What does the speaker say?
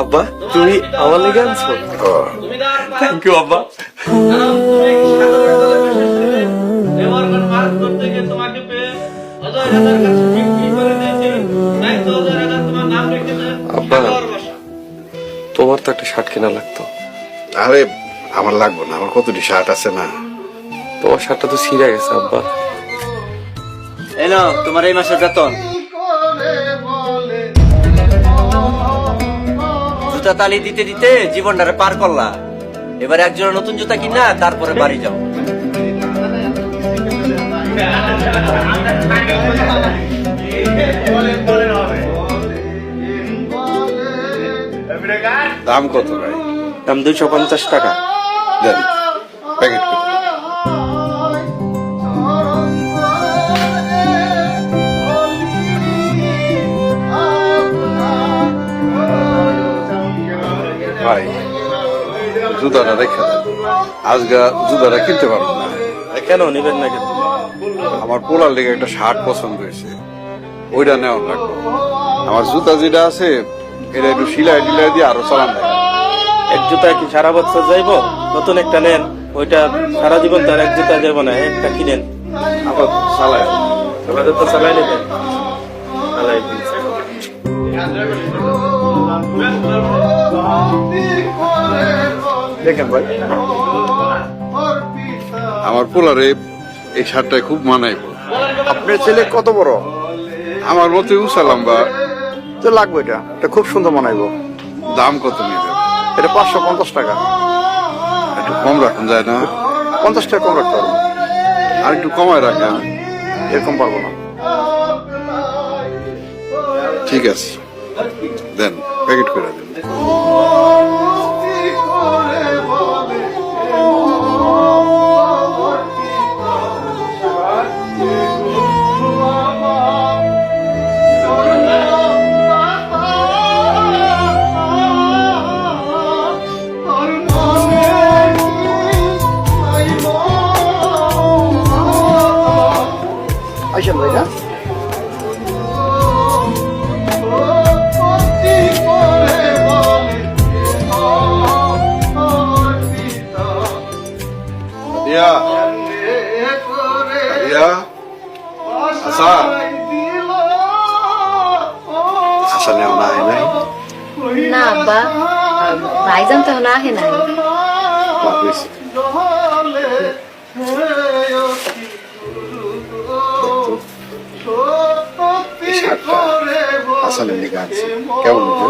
আব্বা তুমি আমার লেগে আনছো? থ্যাংক ইউ আব্বা। আব্বা তোমার তো একটা শার্ট কেনা লাগতো। আরে আমার লাগবে না, আমার কতটি শার্ট আছে না। তোমার শার্টটা তো ছিঁড়ে গেছে আব্বা। এই নাও তোমার এই মাসের বেতন। জুতা তালি দিতে দিতে জীবনটারে পার করলা, এবার একজোড়া নতুন জুতা কিনা তারপরে বাড়ি যাও। দাম কত ভাই? দাম 250 টাকা। দেন প্যাকেট করে। ভাই জুতাটা রেখে দেন, আজকে জুতাটা কিনতে পারবো না। কেন নেবেন না কেন? আমার পোলার লেগে একটা শার্ট পছন্দ হয়েছে, ওইটা নেওয়ার লাগবে। আমার জুতা যেটা আছে এটা একটু সিলাই টিলাই দিয়ে আরো চালান দেয়। এক জুতা কি সারা বছর যাইবো? নতুন একটা নেন, ওইটা সারা জীবন তো আর এক জুতা যাবো না, একটা কিনেন। আবার চালায় আমাদের তো চালাই নেবেন। চালাই দিয়েছে। দেখেন ভাই, আমার পোলারে এই শার্টটায় খুব মানাইব। আপনার ছেলে কত বড়? আমার মতে উঁচা লম্বা। তো লাগবে এটা খুব সুন্দর মানাইবো। দাম কত নেবে? এটা 550 টাকা। একটু কম রাখুন যায় না? 50 টাকা কম রাখতে পারবো। আর একটু কমায় রাখেন। এরকম পারবো না। ঠিক আছে, দেন প্যাকেট করে দেন। আইসেন ভাই না? রিয়া, রিয়া, আশা, আশা নেও না হয় নাই? না আব্বা, ভাইজান তো এখন আহে নাই। বাদ হয়েছে। এই শার্টটা আসানের লেগে আছে, কেমন হতো?